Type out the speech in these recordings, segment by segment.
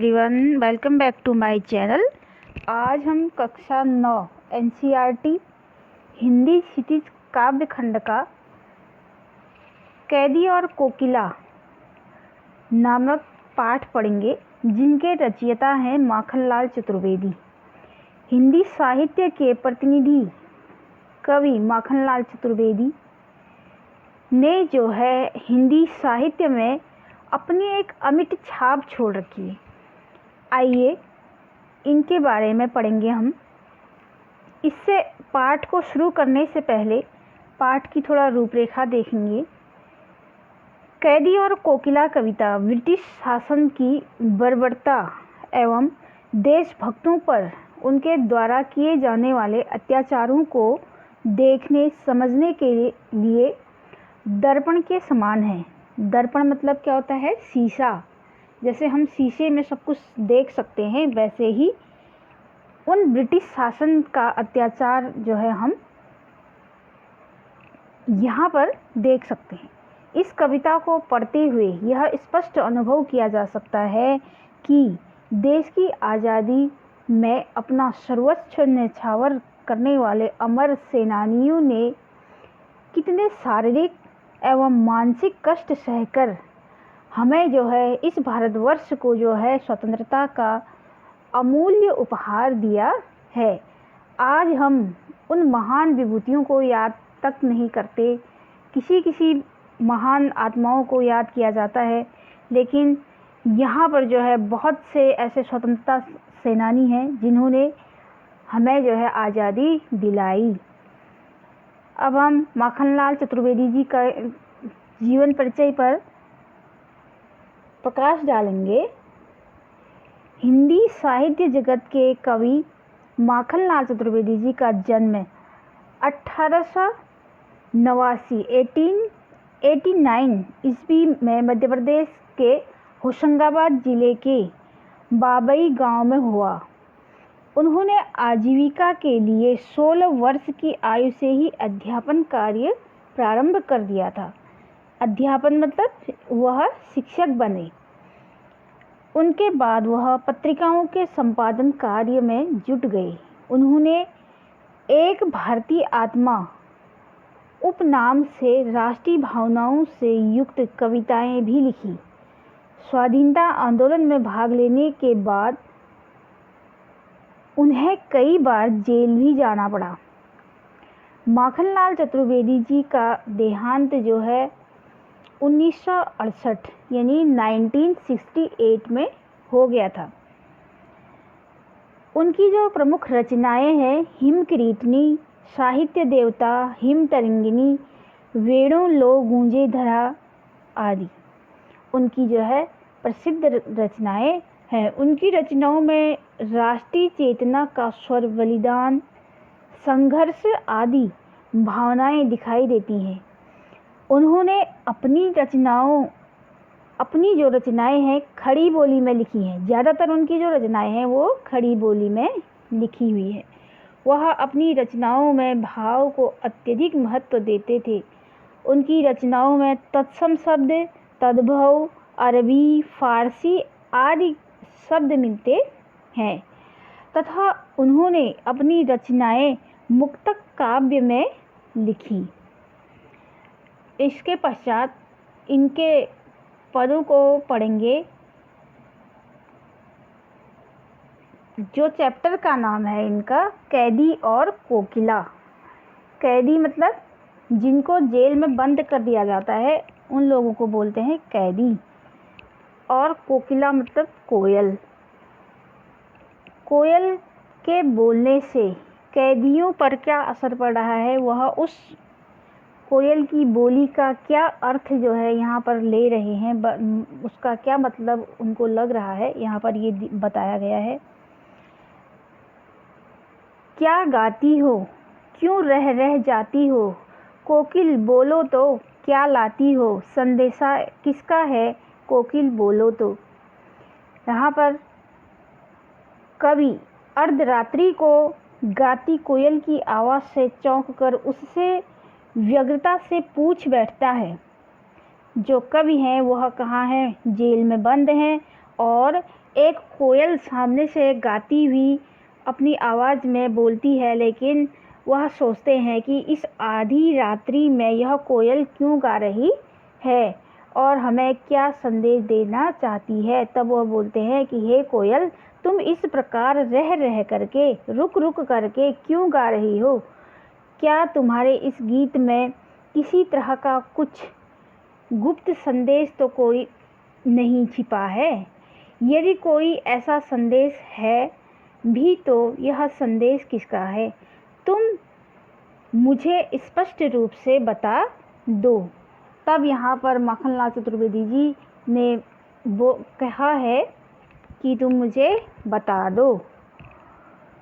Everyone, welcome back to my channel. आज हम कक्षा 9 एनसीईआरटी हिंदी क्षितिज काव्य खंड का कैदी और कोकिला नामक पाठ पढ़ेंगे, जिनके रचयिता हैं माखनलाल चतुर्वेदी। हिंदी साहित्य के प्रतिनिधि कवि माखनलाल चतुर्वेदी ने जो है हिंदी साहित्य में अपनी एक अमिट छाप छोड़ रखी है। आइए इनके बारे में पढ़ेंगे हम। इससे पाठ को शुरू करने से पहले पाठ की थोड़ा रूपरेखा देखेंगे। कैदी और कोकिला कविता ब्रिटिश शासन की बर्बरता एवं देशभक्तों पर उनके द्वारा किए जाने वाले अत्याचारों को देखने समझने के लिए दर्पण के समान है। दर्पण मतलब क्या होता है? शीशा। जैसे हम शीशे में सब कुछ देख सकते हैं, वैसे ही उन ब्रिटिश शासन का अत्याचार जो है हम यहाँ पर देख सकते हैं। इस कविता को पढ़ते हुए यह स्पष्ट अनुभव किया जा सकता है कि देश की आज़ादी में अपना सर्वोच्च न्यौछावर करने वाले अमर सेनानियों ने कितने शारीरिक एवं मानसिक कष्ट सहकर हमें जो है इस भारतवर्ष को जो है स्वतंत्रता का अमूल्य उपहार दिया है। आज हम उन महान विभूतियों को याद तक नहीं करते। किसी महान आत्माओं को याद किया जाता है, लेकिन यहाँ पर जो है बहुत से ऐसे स्वतंत्रता सेनानी हैं जिन्होंने हमें जो है आज़ादी दिलाई। अब हम माखनलाल चतुर्वेदी जी का जीवन परिचय पर प्रकाश डालेंगे। हिंदी साहित्य जगत के कवि माखनलाल चतुर्वेदी जी का जन्म 1889 ईस्वी में मध्य प्रदेश के होशंगाबाद जिले के बाबई गांव में हुआ। उन्होंने आजीविका के लिए 16 वर्ष की आयु से ही अध्यापन कार्य प्रारंभ कर दिया था। अध्यापन मतलब वह शिक्षक बने। उनके बाद वह पत्रिकाओं के संपादन कार्य में जुट गए। उन्होंने एक भारतीय आत्मा उपनाम से राष्ट्रीय भावनाओं से युक्त कविताएं भी लिखी। स्वाधीनता आंदोलन में भाग लेने के बाद उन्हें कई बार जेल भी जाना पड़ा। माखनलाल चतुर्वेदी जी का देहांत जो है 1968 यानी 1968 में हो गया था। उनकी जो प्रमुख रचनाएं हैं हिमकिरीटिनी, साहित्य देवता, हिमतरंगिणी, वेणु लो गूंजे धरा आदि उनकी जो है प्रसिद्ध रचनाएं हैं। उनकी रचनाओं में राष्ट्रीय चेतना का स्वर, बलिदान, संघर्ष आदि भावनाएं दिखाई देती हैं। उन्होंने अपनी जो रचनाएं हैं खड़ी बोली में लिखी हैं। ज़्यादातर उनकी जो रचनाएं हैं वो खड़ी बोली में लिखी हुई है। वह अपनी रचनाओं में भाव को अत्यधिक महत्व देते थे। उनकी रचनाओं में तत्सम शब्द, तद्भव, अरबी, फारसी आदि शब्द मिलते हैं तथा उन्होंने अपनी रचनाएं मुक्तक काव्य में लिखी। इसके पश्चात इनके पदों को पढ़ेंगे। जो चैप्टर का नाम है इनका कैदी और कोकिला। कैदी मतलब जिनको जेल में बंद कर दिया जाता है उन लोगों को बोलते हैं कैदी, और कोकिला मतलब कोयल। कोयल के बोलने से कैदियों पर क्या असर पड़ रहा है, वह उस कोयल की बोली का क्या अर्थ जो है यहाँ पर ले रहे हैं, उसका क्या मतलब उनको लग रहा है, यहाँ पर ये बताया गया है। क्या गाती हो, क्यों रह रह जाती हो, कोकिल बोलो तो क्या लाती हो, संदेशा किसका है, कोकिल बोलो तो। यहाँ पर कवि अर्धरात्रि को गाती कोयल की आवाज़ से चौंक कर उससे व्यग्रता से पूछ बैठता है। जो कवि हैं वह कहाँ हैं? जेल में बंद हैं और एक कोयल सामने से गाती हुई अपनी आवाज़ में बोलती है, लेकिन वह सोचते हैं कि इस आधी रात्रि में यह कोयल क्यों गा रही है और हमें क्या संदेश देना चाहती है। तब वह बोलते हैं कि हे कोयल, तुम इस प्रकार रह रह करके, रुक रुक करके क्यों गा रही हो? क्या तुम्हारे इस गीत में किसी तरह का कुछ गुप्त संदेश तो कोई नहीं छिपा है? यदि कोई ऐसा संदेश है भी तो यह संदेश किसका है? तुम मुझे स्पष्ट रूप से बता दो। तब यहाँ पर माखनलाल चतुर्वेदी जी ने वो कहा है कि तुम मुझे बता दो।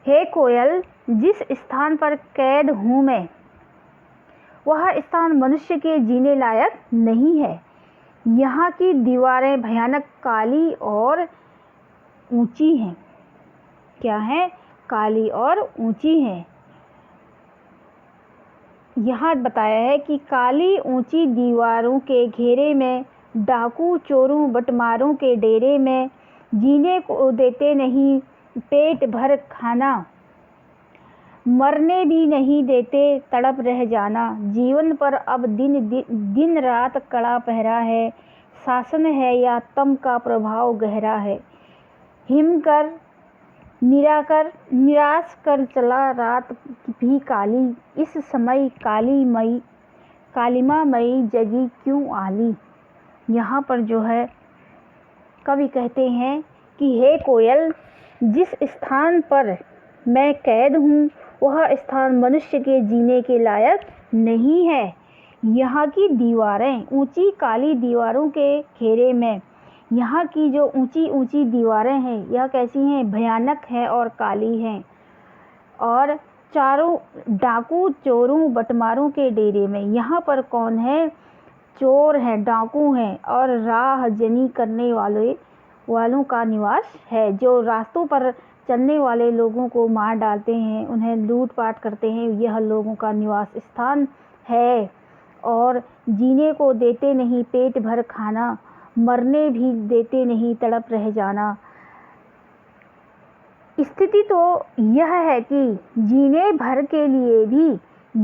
हे कोयल, जिस स्थान पर कैद हूँ मैं, वह स्थान मनुष्य के जीने लायक नहीं है। यहाँ की दीवारें भयानक काली और ऊंची हैं। क्या है? काली और ऊंची हैं। यहाँ बताया है कि काली ऊंची दीवारों के घेरे में, डाकू चोरों बटमारों के डेरे में, जीने को देते नहीं पेट भर खाना, मरने भी नहीं देते तड़प रह जाना। जीवन पर अब दिन रात कड़ा पहरा है, शासन है या तम का प्रभाव गहरा है। हिम कर निराश कर चला रात भी काली, इस समय कालिमा मई जगी क्यों आली। यहाँ पर जो है कवि कहते हैं कि हे कोयल, जिस स्थान पर मैं कैद हूँ वह स्थान मनुष्य के जीने के लायक नहीं है। यहाँ की दीवारें ऊंची काली दीवारों के घेरे में, यहाँ की जो ऊंची ऊंची दीवारें हैं यह कैसी हैं? भयानक हैं और काली हैं। और चारों डाकू चोरों बटमारों के डेरे में, यहाँ पर कौन है? चोर हैं, डाकू हैं और राह जनी करने वालों का निवास है, जो रास्तों पर चलने वाले लोगों को मार डालते हैं, उन्हें लूटपाट करते हैं। यह लोगों का निवास स्थान है। और जीने को देते नहीं पेट भर खाना, मरने भी देते नहीं तड़प रह जाना। स्थिति तो यह है कि जीने भर के लिए भी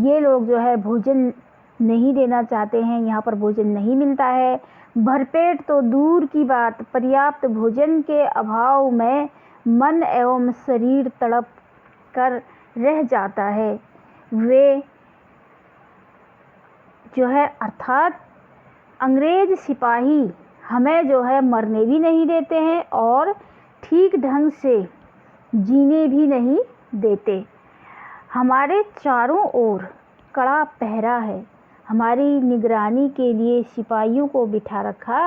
ये लोग जो है भोजन नहीं देना चाहते हैं। यहाँ पर भोजन नहीं मिलता है। भरपेट तो दूर की बात, पर्याप्त भोजन के अभाव में मन एवं शरीर तड़प कर रह जाता है। वे जो है अर्थात अंग्रेज सिपाही हमें जो है मरने भी नहीं देते हैं और ठीक ढंग से जीने भी नहीं देते। हमारे चारों ओर कड़ा पहरा है। हमारी निगरानी के लिए सिपाहियों को बिठा रखा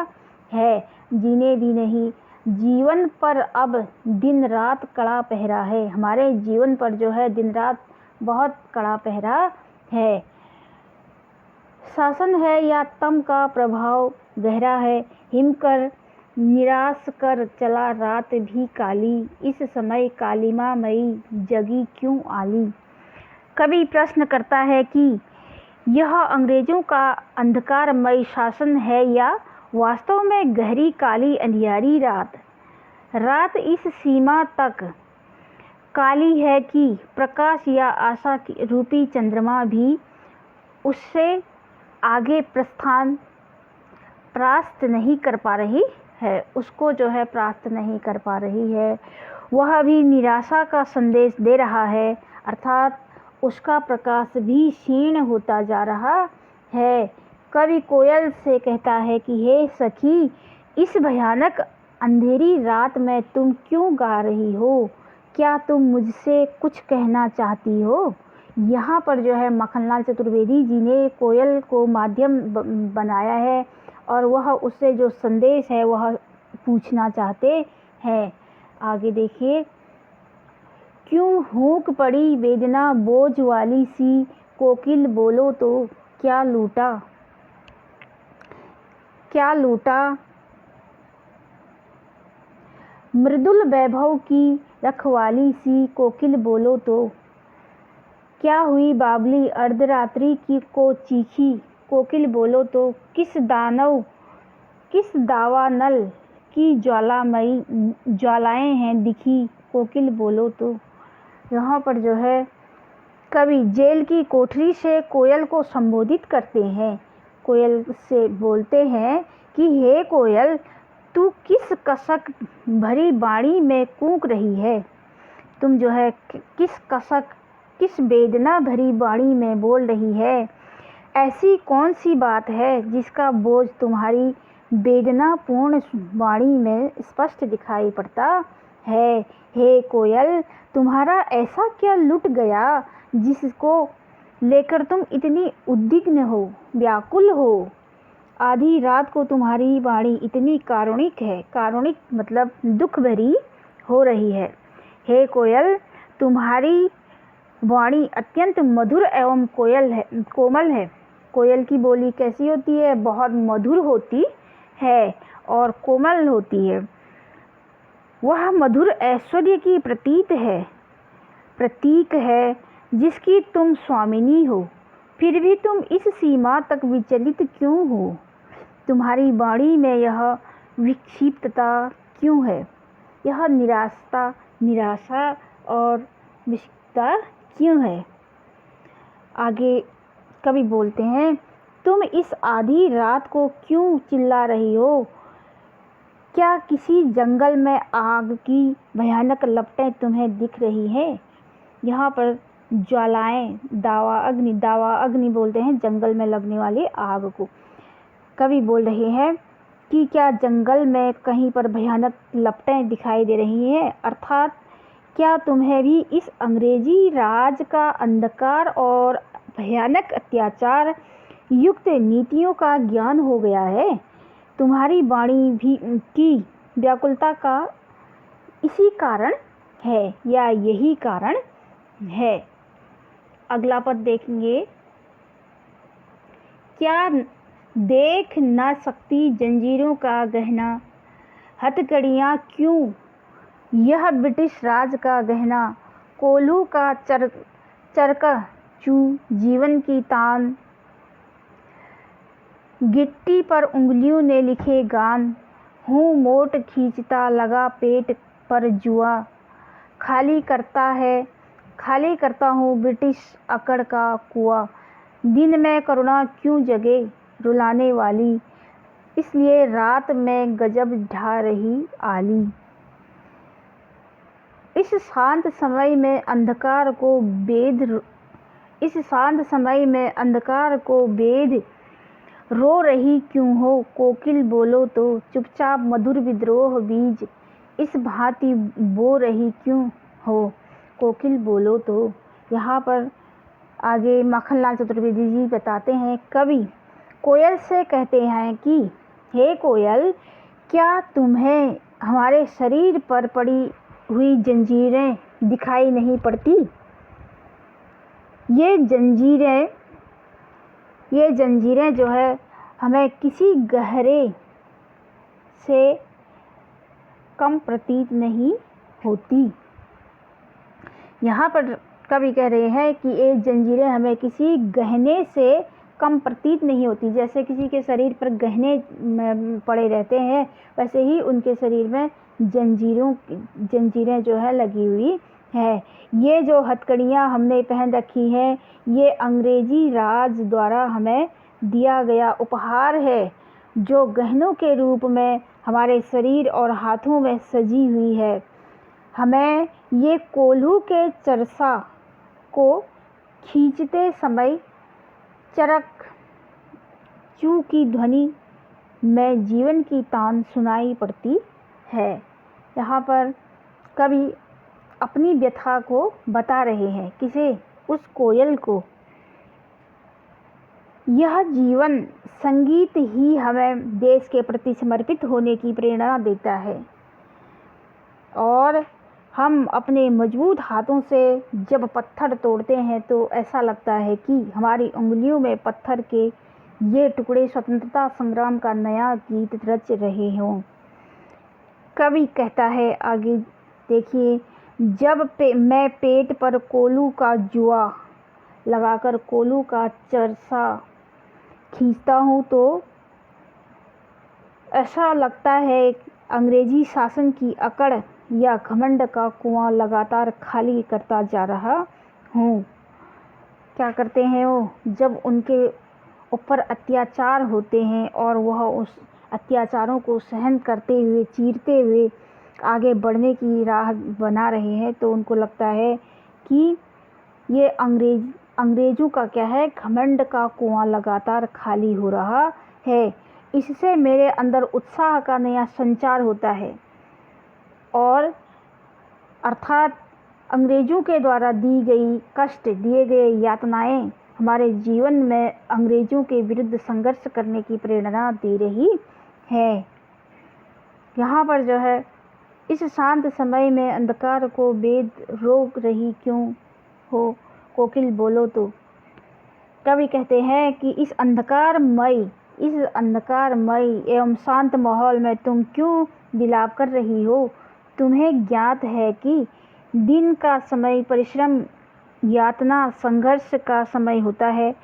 है। जीने भी नहीं, जीवन पर अब दिन रात कड़ा पहरा है। हमारे जीवन पर जो है दिन रात बहुत कड़ा पहरा है। शासन है या तम का प्रभाव गहरा है। हिम कर निराश कर चला रात भी काली, इस समय कालिमा मई जगी क्यों आली। कवि प्रश्न करता है कि यह अंग्रेजों का अंधकारमय शासन है या वास्तव में गहरी काली अंधियारी रात इस सीमा तक काली है कि प्रकाश या आशा की रूपी चंद्रमा भी उससे आगे परास्त नहीं कर पा रही है, उसको जो है परास्त नहीं कर पा रही है। वह भी निराशा का संदेश दे रहा है, अर्थात उसका प्रकाश भी क्षीण होता जा रहा है। कवि कोयल से कहता है कि हे सखी, इस भयानक अंधेरी रात में तुम क्यों गा रही हो? क्या तुम मुझसे कुछ कहना चाहती हो? यहाँ पर जो है माखनलाल चतुर्वेदी जी ने कोयल को माध्यम बनाया है और वह उससे जो संदेश है वह पूछना चाहते हैं। आगे देखिए, क्यों हुक पड़ी वेदना बोझ वाली सी, कोकिल बोलो तो क्या लूटा मृदुल वैभव की रखवाली सी, कोकिल बोलो तो क्या हुई बावली अर्धरात्रि की को चीखी, कोकिल बोलो तो किस दावानल की ज्वालामयी ज्वालाएं हैं दिखी कोकिल बोलो तो। यहाँ पर जो है कवि जेल की कोठरी से कोयल को संबोधित करते हैं। कोयल से बोलते हैं कि हे कोयल, तू किस कसक भरी बाणी में कूक रही है। तुम जो है किस कसक, किस वेदना भरी बाणी में बोल रही है। ऐसी कौन सी बात है जिसका बोझ तुम्हारी वेदनापूर्ण वाणी में स्पष्ट दिखाई पड़ता है। हे कोयल, तुम्हारा ऐसा क्या लुट गया जिसको लेकर तुम इतनी उद्विग्न हो, व्याकुल हो। आधी रात को तुम्हारी वाणी इतनी कारुणिक है, कारुणिक मतलब दुख भरी हो रही है। हे कोयल, तुम्हारी वाणी अत्यंत मधुर एवं कोमल है। कोयल की बोली कैसी होती है? बहुत मधुर होती है और कोमल होती है। वह मधुर ऐश्वर्य की प्रतीक है जिसकी तुम स्वामिनी हो। फिर भी तुम इस सीमा तक विचलित क्यों हो? तुम्हारी वाणी में यह विक्षिप्तता क्यों है? यह निराशा और विक्षिप्तता क्यों है? आगे कवि बोलते हैं, तुम इस आधी रात को क्यों चिल्ला रही हो? क्या किसी जंगल में आग की भयानक लपटें तुम्हें दिख रही हैं? यहाँ पर ज्वालाएं, दावा अग्नि बोलते हैं जंगल में लगने वाली आग को। कवि बोल रहे हैं कि क्या जंगल में कहीं पर भयानक लपटें दिखाई दे रही हैं? अर्थात क्या तुम्हें भी इस अंग्रेजी राज का अंधकार और भयानक अत्याचार युक्त नीतियों का ज्ञान हो गया है? तुम्हारी वाणी भी की व्याकुलता का इसी कारण है या यही कारण है? अगला पद देखेंगे। क्या देख न सकती जंजीरों का गहना, हथकड़ियाँ क्यों यह ब्रिटिश राज का गहना, कोल्हू का चरका चू जीवन की तान, गिट्टी पर उंगलियों ने लिखे गान, हूँ मोट खींचता लगा पेट पर जुआ, खाली करता हूँ ब्रिटिश अकड़ का कुआं, दिन में करुणा क्यों जगे रुलाने वाली, इसलिए रात में गजब ढा रही आली। इस शांत समय में अंधकार को बेद रो रही क्यों हो कोकिल बोलो तो, चुपचाप मधुर विद्रोह बीज इस भांति बो रही क्यों हो कोकिल बोलो तो। यहाँ पर आगे माखनलाल चतुर्वेदी जी बताते हैं, कवि कोयल से कहते हैं कि हे कोयल, क्या तुम्हें हमारे शरीर पर पड़ी हुई जंजीरें दिखाई नहीं पड़ती? ये जंजीरें जो है हमें किसी गहरे से कम प्रतीत नहीं होती। यहाँ पर कवि कह रहे हैं कि ये जंजीरें हमें किसी गहने से कम प्रतीत नहीं होती। जैसे किसी के शरीर पर गहने पड़े रहते हैं, वैसे ही उनके शरीर में जंजीरें जो है लगी हुई है। ये जो हथकड़ियाँ हमने पहन रखी हैं, ये अंग्रेजी राज द्वारा हमें दिया गया उपहार है, जो गहनों के रूप में हमारे शरीर और हाथों में सजी हुई है। हमें ये कोल्हू के चरसा को खींचते समय चरक चू की ध्वनि में जीवन की तान सुनाई पड़ती है। यहाँ पर कवि अपनी व्यथा को बता रहे हैं, किसे? उस कोयल को। यह जीवन संगीत ही हमें देश के प्रति समर्पित होने की प्रेरणा देता है, और हम अपने मजबूत हाथों से जब पत्थर तोड़ते हैं तो ऐसा लगता है कि हमारी उंगलियों में पत्थर के ये टुकड़े स्वतंत्रता संग्राम का नया गीत रच रहे हों। कवि कहता है आगे देखिए, जब मैं पेट पर कोल्हू का जुआ लगाकर कोल्हू का चरसा खींचता हूँ तो ऐसा लगता है अंग्रेजी शासन की अकड़ या घमंड का कुआं लगातार खाली करता जा रहा हूँ। क्या करते हैं वो, जब उनके ऊपर अत्याचार होते हैं और वह उस अत्याचारों को सहन करते हुए, चीरते हुए आगे बढ़ने की राह बना रहे हैं, तो उनको लगता है कि ये अंग्रेज़ों का क्या है, घमंड का कुआं लगातार खाली हो रहा है। इससे मेरे अंदर उत्साह का नया संचार होता है और अर्थात अंग्रेज़ों के द्वारा दी गई कष्ट, दिए गए यातनाएं हमारे जीवन में अंग्रेज़ों के विरुद्ध संघर्ष करने की प्रेरणा दे रही है। यहाँ पर जो है, इस शांत समय में अंधकार को वेद रोक रही क्यों हो, कोकिल बोलो तो। कवि कहते हैं कि इस अंधकारमय एवं शांत माहौल में तुम क्यों विलाप कर रही हो। तुम्हें ज्ञात है कि दिन का समय परिश्रम, यातना, संघर्ष का समय होता है।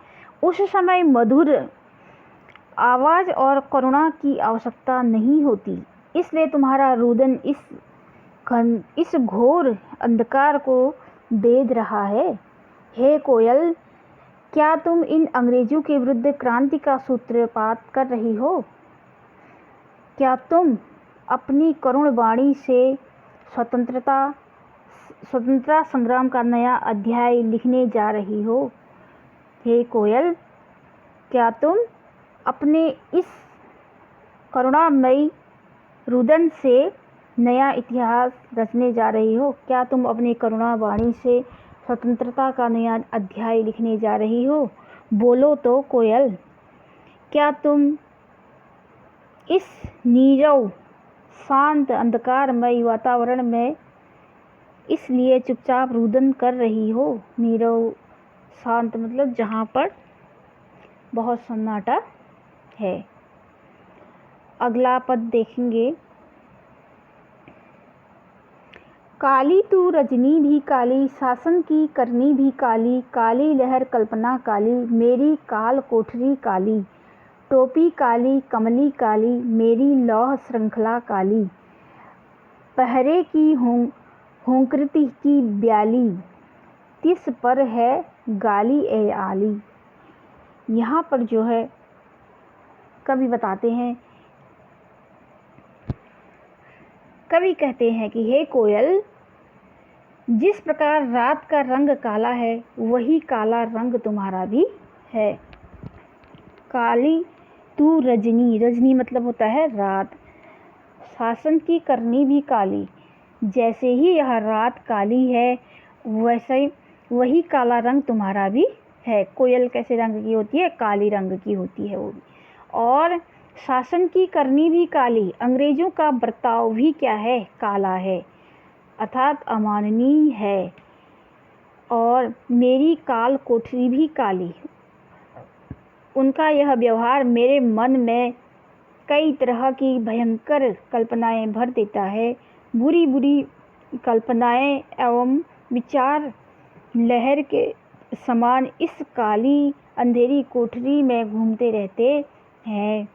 उस समय मधुर आवाज़ और करुणा की आवश्यकता नहीं होती। इसलिए तुम्हारा रुदन इस घोर अंधकार को बेध रहा है। हे कोयल, क्या तुम इन अंग्रेज़ों के विरुद्ध क्रांति का सूत्रपात कर रही हो? क्या तुम अपनी करुण वाणी से स्वतंत्रता संग्राम का नया अध्याय लिखने जा रही हो? हे कोयल, क्या तुम अपने इस करुणामयी रुदन से नया इतिहास रचने जा रही हो? क्या तुम अपनी करुणा वाणी से स्वतंत्रता का नया अध्याय लिखने जा रही हो? बोलो तो कोयल, क्या तुम इस नीरव, शांत, अंधकारमय वातावरण में इसलिए चुपचाप रुदन कर रही हो? नीरव, शांत मतलब जहाँ पर बहुत सन्नाटा है। अगला पद देखेंगे। काली तू रजनी भी काली, शासन की करनी भी काली, काली लहर कल्पना काली, मेरी काल कोठरी काली, टोपी काली, कमली काली, मेरी लौह श्रृंखला काली, पहरे की हुंकृति की ब्याली, तिस पर है गाली ए आली। यहाँ पर जो है कवि बताते हैं, कवि कहते हैं कि हे कोयल, जिस प्रकार रात का रंग काला है, वही काला रंग तुम्हारा भी है। काली तू रजनी, रजनी मतलब होता है रात, शासन की करनी भी काली, जैसे ही यह रात काली है वैसे वही काला रंग तुम्हारा भी है। कोयल कैसे रंग की होती है? काली रंग की होती है वो भी। और शासन की करनी भी काली, अंग्रेज़ों का बर्ताव भी क्या है? काला है, अर्थात अमाननीय है। और मेरी काल कोठरी भी काली, उनका यह व्यवहार मेरे मन में कई तरह की भयंकर कल्पनाएं भर देता है। बुरी बुरी कल्पनाएं एवं विचार लहर के समान इस काली अंधेरी कोठरी में घूमते रहते हैं।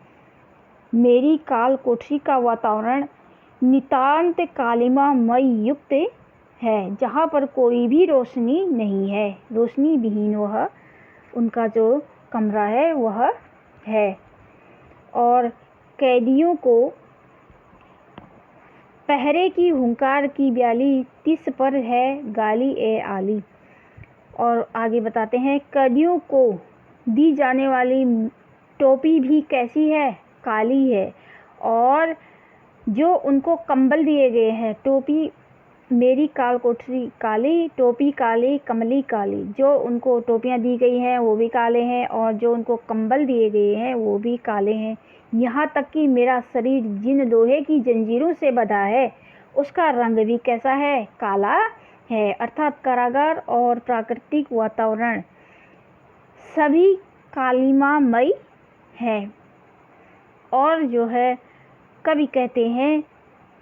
मेरी काल कोठरी का वातावरण नितांत कालिमामय युक्त है, जहाँ पर कोई भी रोशनी नहीं है, रोशनी विहीन वह उनका जो कमरा है वह है। और कैदियों को पहरे की हुंकार की ब्याली, तिस पर है गाली ए आली। और आगे बताते हैं, कैदियों को दी जाने वाली टोपी भी कैसी है? काली है। और जो उनको कंबल दिए गए हैं, टोपी मेरी काल कोठरी काली, टोपी काली, कमली काली, जो उनको टोपियां दी गई हैं वो भी काले हैं और जो उनको कंबल दिए गए हैं वो भी काले हैं। यहाँ तक कि मेरा शरीर जिन लोहे की जंजीरों से बंधा है उसका रंग भी कैसा है? काला है। अर्थात कारागार और प्राकृतिक वातावरण सभी कालिमामय है। और जो है कवि कहते हैं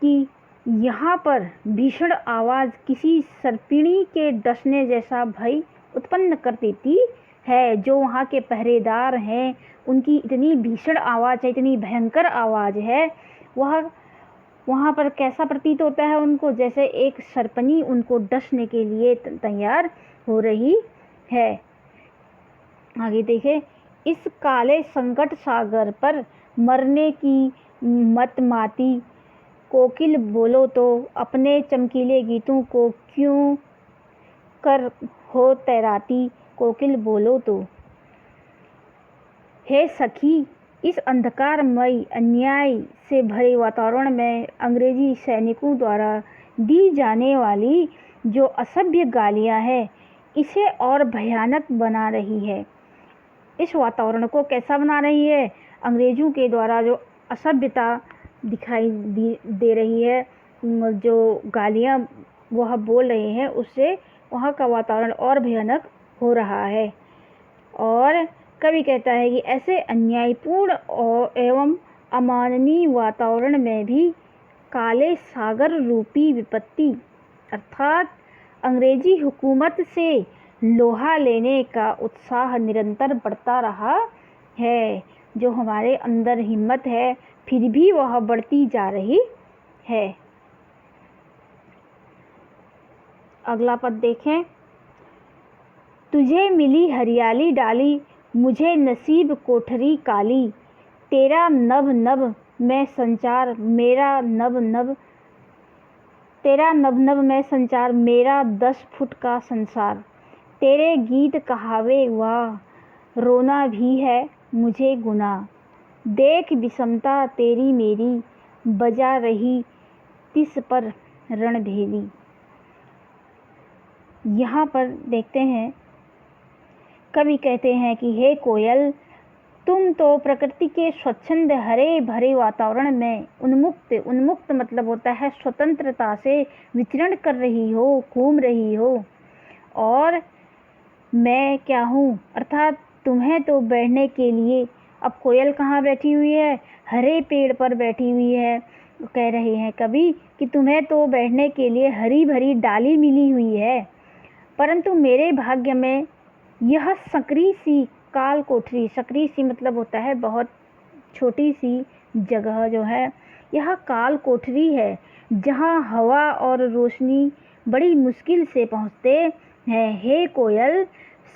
कि यहाँ पर भीषण आवाज़ किसी सर्पिणी के डसने जैसा भय उत्पन्न कर देती है। जो वहाँ के पहरेदार हैं उनकी इतनी भीषण आवाज़ है, इतनी भयंकर आवाज़ है, वह वहाँ पर कैसा प्रतीत होता है उनको, जैसे एक सर्पनी उनको डसने के लिए तैयार हो रही है। आगे देखें, इस काले संकट सागर पर मरने की मत माती, कोकिल बोलो तो अपने चमकीले गीतों को क्यों कर हो तैराती, कोकिल बोलो तो। हे सखी, इस अंधकारमय अन्याय से भरे वातावरण में अंग्रेजी सैनिकों द्वारा दी जाने वाली जो असभ्य गालियां हैं, इसे और भयानक बना रही है। इस वातावरण को कैसा बना रही है? अंग्रेजों के द्वारा जो असभ्यता दिखाई दे रही है, जो गालियां वह बोल रहे हैं, उससे वहाँ का वातावरण और भयानक हो रहा है। और कवि कहता है कि ऐसे अन्यायपूर्ण एवं अमानवीय वातावरण में भी काले सागर रूपी विपत्ति अर्थात अंग्रेजी हुकूमत से लोहा लेने का उत्साह निरंतर बढ़ता रहा है। जो हमारे अंदर हिम्मत है, फिर भी वह बढ़ती जा रही है। अगला पद देखें, तुझे मिली हरियाली डाली, मुझे नसीब कोठरी काली, तेरा नभ नभ में संचार मेरा नभ नभ, तेरा नभ नभ में संचार मेरा 10 फुट का संसार, तेरे गीत कहावे वाह, रोना भी है मुझे गुनाह, देख विषमता तेरी मेरी, बजा रही तिस पर रणभेरी। यहाँ पर देखते हैं, कवि कहते हैं कि हे कोयल, तुम तो प्रकृति के स्वच्छंद हरे भरे वातावरण में उन्मुक्त मतलब होता है स्वतंत्रता से विचरण कर रही हो, घूम रही हो, और मैं क्या हूँ, अर्थात तुम्हें तो बैठने के लिए, अब कोयल कहाँ बैठी हुई है? हरे पेड़ पर बैठी हुई है। कह रहे हैं कवि कि तुम्हें तो बैठने के लिए हरी भरी डाली मिली हुई है, परंतु मेरे भाग्य में यह सकरी सी काल कोठरी, सकरी सी मतलब होता है बहुत छोटी सी जगह जो है, यह काल कोठरी है जहाँ हवा और रोशनी बड़ी मुश्किल से पहुँचते हैं। हे कोयल,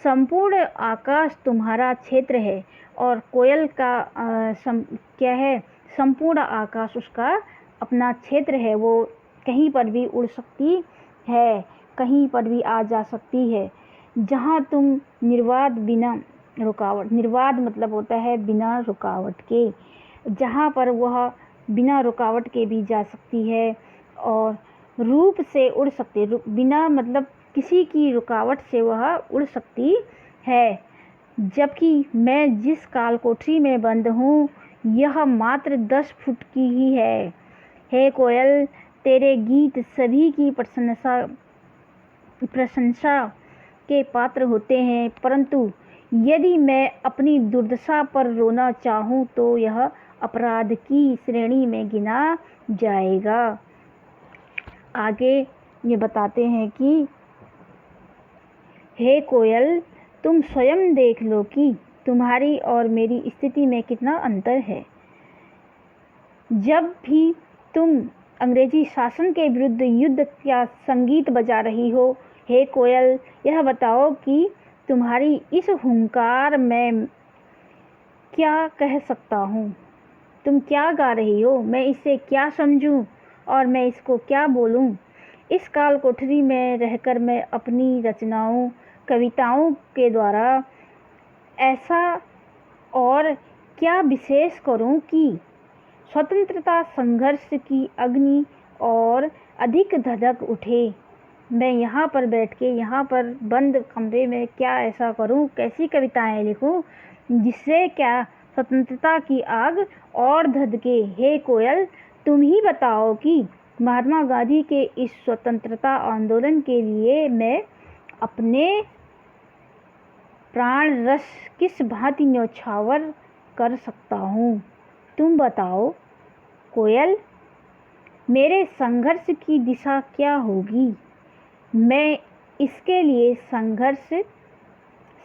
संपूर्ण आकाश तुम्हारा क्षेत्र है, और कोयल का क्या है, संपूर्ण आकाश उसका अपना क्षेत्र है, वो कहीं पर भी उड़ सकती है, कहीं पर भी आ जा सकती है। जहाँ तुम निर्वाद बिना रुकावट, निर्वाद मतलब होता है बिना रुकावट के, जहाँ पर वह बिना रुकावट के भी जा सकती है और रूप से उड़ सकती है, बिना मतलब किसी की रुकावट से वह उड़ सकती है। जबकि मैं जिस काल कोठरी में बंद हूँ, यह मात्र 10 फुट की ही है। हे कोयल, तेरे गीत सभी की प्रशंसा के पात्र होते हैं, परंतु यदि मैं अपनी दुर्दशा पर रोना चाहूँ तो यह अपराध की श्रेणी में गिना जाएगा। आगे ये बताते हैं कि हे कोयल, तुम स्वयं देख लो कि तुम्हारी और मेरी स्थिति में कितना अंतर है। जब भी तुम अंग्रेजी शासन के विरुद्ध युद्ध का संगीत बजा रही हो, हे कोयल, यह बताओ कि तुम्हारी इस हुंकार में क्या कह सकता हूँ, तुम क्या गा रही हो, मैं इसे क्या समझूं और मैं इसको क्या बोलूं। इस काल कोठरी में रहकर मैं अपनी रचनाओं, कविताओं के द्वारा ऐसा और क्या विशेष करूं कि स्वतंत्रता संघर्ष की अग्नि और अधिक धधक उठे। मैं यहाँ पर बैठ के, यहाँ पर बंद कमरे में क्या ऐसा करूं, कैसी कविताएं लिखूं जिससे क्या स्वतंत्रता की आग और धधके। हे कोयल, तुम ही बताओ कि महात्मा गांधी के इस स्वतंत्रता आंदोलन के लिए मैं अपने प्राण रस किस भांति न्यौछावर कर सकता हूँ। तुम बताओ कोयल, मेरे संघर्ष की दिशा क्या होगी। मैं इसके लिए संघर्ष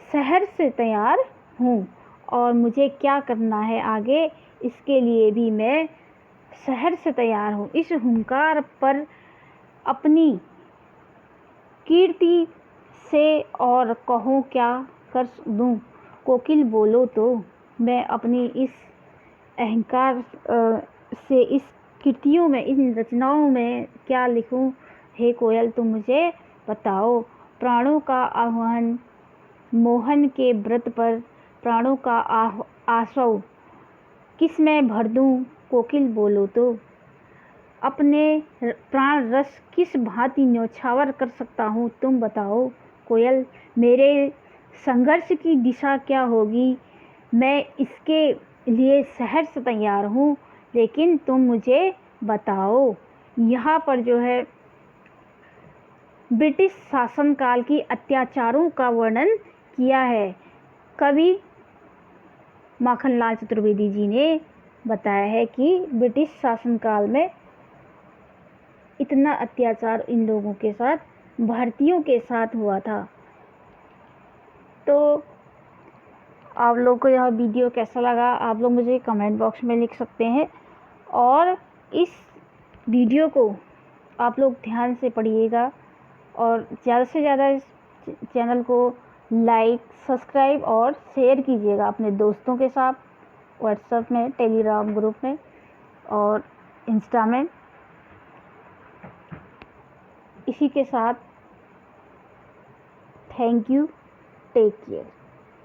शहर से तैयार हूँ, और मुझे क्या करना है आगे, इसके लिए भी मैं शहर से तैयार हूँ। इस हुंकार पर अपनी कीर्ति से और कहो क्या कर दूँ। कोकिल बोलो तो मैं अपनी इस अहंकार से इस कृतियों में, इन रचनाओं में क्या लिखूं। हे कोयल तुम मुझे बताओ। प्राणों का आह्वान मोहन के व्रत पर, प्राणों का आशव किस में भर दूं। कोकिल बोलो तो अपने प्राण रस किस भांति न्यौछावर कर सकता हूँ। तुम बताओ कोयल मेरे संघर्ष की दिशा क्या होगी। मैं इसके लिए शहर से तैयार हूँ, लेकिन तुम मुझे बताओ। यहाँ पर जो है ब्रिटिश शासनकाल की अत्याचारों का वर्णन किया है। कवि माखनलाल चतुर्वेदी जी ने बताया है कि ब्रिटिश शासनकाल में इतना अत्याचार इन लोगों के साथ, भारतीयों के साथ हुआ था। तो आप लोग को यह वीडियो कैसा लगा, आप लोग मुझे कमेंट बॉक्स में लिख सकते हैं। और इस वीडियो को आप लोग ध्यान से पढ़िएगा और ज़्यादा से ज़्यादा इस चैनल को लाइक, सब्सक्राइब और शेयर कीजिएगा अपने दोस्तों के साथ, व्हाट्सएप में, टेलीग्राम ग्रुप में और इंस्टा में। इसी के साथ थैंक यू, टेक केयर।